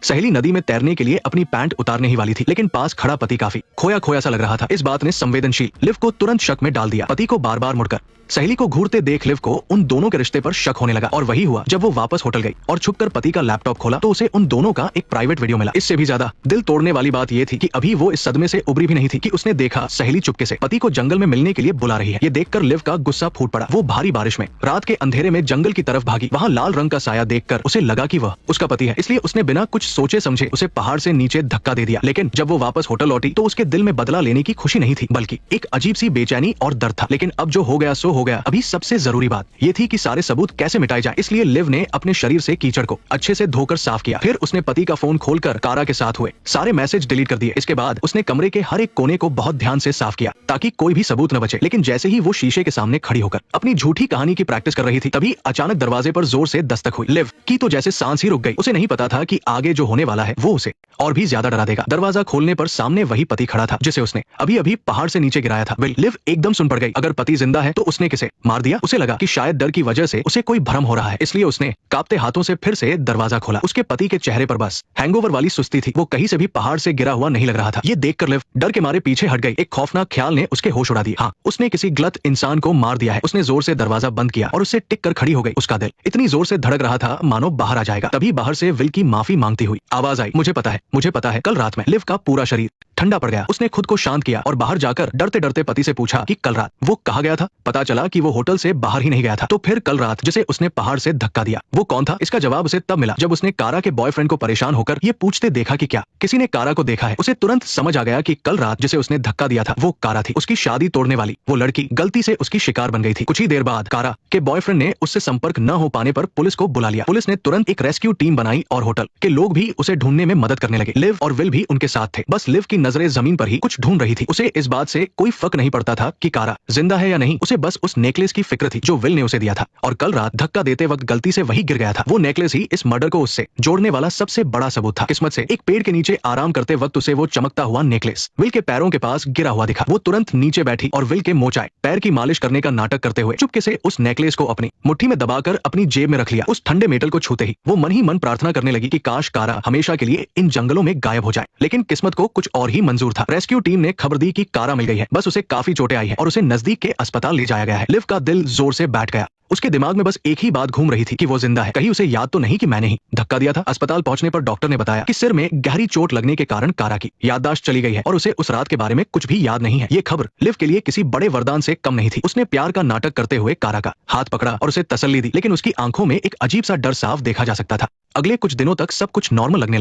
सहेली नदी में तैरने के लिए अपनी पैंट उतारने ही वाली थी, लेकिन पास खड़ा पति काफी खोया खोया सा लग रहा था। इस बात ने संवेदनशील लिव को तुरंत शक में डाल दिया। पति को बार बार मुड़कर सहेली को घूरते देख लिव को उन दोनों के रिश्ते पर शक होने लगा। और वही हुआ जब वो वापस होटल गई और छुपकर पति का लैपटॉप खोला तो उसे उन दोनों का एक प्राइवेट वीडियो मिला। इससे भी ज्यादा दिल तोड़ने वाली बात ये थी कि अभी वो इस सदमे से उबरी भी नहीं थी कि उसने देखा सहेली चुपके से पति को जंगल में मिलने के लिए बुला रही है। ये देखकर लिव का गुस्सा फूट पड़ा। वो भारी बारिश में रात के अंधेरे में जंगल की तरफ भागी। वहाँ लाल रंग का साया देखकर उसे लगा कि वह उसका पति है, इसलिए उसने बिना कुछ सोचे समझे उसे पहाड़ से नीचे धक्का दे दिया। लेकिन जब वो वापस होटल लौटी तो उसके दिल में बदला लेने की खुशी नहीं थी, बल्कि एक अजीब सी बेचैनी और दर्द था। लेकिन अब जो हो गया सो हो गया। अभी सबसे जरूरी बात ये थी कि सारे सबूत कैसे मिटाए जाए। इसलिए लिव ने अपने शरीर से कीचड़ को अच्छे से धोकर साफ किया। फिर उसने पति का फोन खोलकर कारा के साथ हुए सारे मैसेज डिलीट कर दिए। इसके बाद उसने कमरे के हर एक कोने को बहुत ध्यान से साफ किया ताकि कोई भी सबूत न बचे। लेकिन जैसे ही वो शीशे के सामने खड़ी होकर अपनी झूठी कहानी की प्रैक्टिस कर रही थी, तभी अचानक दरवाजे पर जोर से दस्तक हुई। लिव की तो जैसे सांस ही रुक गई। उसे नहीं पता था कि आगे जो होने वाला है वो उसे और भी ज्यादा डरा देगा। दरवाजा खोलने पर सामने वही पति खड़ा था जिसे उसने अभी अभी पहाड़ से नीचे गिराया था। लिव एकदम सुन पड़ गई। अगर पति जिंदा है तो उसने किसे मार दिया। उसे लगा कि शायद डर की वजह से उसे कोई भ्रम हो रहा है, इसलिए उसने कांपते हाथों से फिर से दरवाजा खोला। उसके पति के चेहरे पर बस हैंगओवर वाली सुस्ती थी। वो कहीं से भी पहाड़ से गिरा हुआ नहीं लग रहा था। ये देखकर लिव डर के मारे पीछे हट गई। एक खौफनाक ख्याल ने उसके होश उड़ा दिए। हाँ, उसने किसी गलत इंसान को मार दिया है। उसने जोर से दरवाजा बंद किया और उससे टिक कर खड़ी हो गई। उसका दिल इतनी जोर से धड़क रहा था मानो बाहर आ जाएगा। तभी बाहर से विल की माफी मांगती हुई आवाज आई। मुझे पता है कल रात में। लिव का पूरा शरीर ठंडा पड़ गया। उसने खुद को शांत किया और बाहर जाकर डरते डरते पति से पूछा कि कल रात वो कहाँ गया था। पता चला कि वो होटल से बाहर ही नहीं गया था। तो फिर कल रात जिसे उसने पहाड़ से धक्का दिया वो कौन था? इसका जवाब उसे तब मिला जब उसने कारा के बॉयफ्रेंड को परेशान होकर ये पूछते देखा कि क्या किसी ने कारा को देखा है। उसे तुरंत समझ आ गया कि कल रात जिसे उसने धक्का दिया था वो कारा थी। उसकी शादी तोड़ने वाली वो लड़की गलती से उसकी शिकार बन गई थी। कुछ ही देर बाद कारा के बॉयफ्रेंड ने उससे संपर्क न हो पाने पर पुलिस को बुला लिया। पुलिस ने तुरंत एक रेस्क्यू टीम बनाई और होटल के लोग भी उसे ढूंढने में मदद करने लगे। लिव और विल भी उनके साथ थे। बस लिव की नजरें जमीन पर ही कुछ ढूंढ रही थी। उसे इस बात से कोई फर्क नहीं पड़ता था कि कारा जिंदा है या नहीं। उसे बस उस नेकलेस की फिक्र थी जो विल ने उसे दिया था और कल रात धक्का देते वक्त गलती से वही गिर गया था। वो नेकलेस ही इस मर्डर को उससे जोड़ने वाला सबसे बड़ा सबूत था। किस्मत से एक पेड़ के नीचे आराम करते वक्त उसे वो चमकता हुआ नेकलेस विल के पैरों के पास गिरा हुआ दिखा। वो तुरंत नीचे बैठी और विल के मोचाए पैर की मालिश करने का नाटक करते हुए चुपके से उस नेकलेस को अपनी मुट्ठी में दबाकर अपनी जेब में रख लिया। उस ठंडे मेटल को छूते ही वो मन ही मन प्रार्थना करने लगी कि काश कारा हमेशा के लिए इन जंगलों में गायब हो जाए। लेकिन किस्मत को कुछ और ही मंजूर था। रेस्क्यू टीम ने खबर दी कि कारा मिल गई है। बस उसे काफी चोटें आई है और उसे नजदीक के अस्पताल ले जाया गया है। लिव का दिल जोर से बैठ गया। उसके दिमाग में बस एक ही बात घूम रही थी कि वो जिंदा है। कहीं उसे याद तो नहीं कि मैंने ही धक्का दिया था। अस्पताल पहुंचने पर डॉक्टर ने बताया कि सिर में गहरी चोट लगने के कारण कारा की याददाश्त चली गई है और उसे उस रात के बारे में कुछ भी याद नहीं है। ये खबर लिव के लिए किसी बड़े वरदान से कम नहीं थी। उसने प्यार का नाटक करते हुए कारा का हाथ पकड़ा और उसे तसल्ली दी, लेकिन उसकी आंखों में एक अजीब सा डर साफ देखा जा सकता था। अगले कुछ दिनों तक सब कुछ नॉर्मल लगने लगा।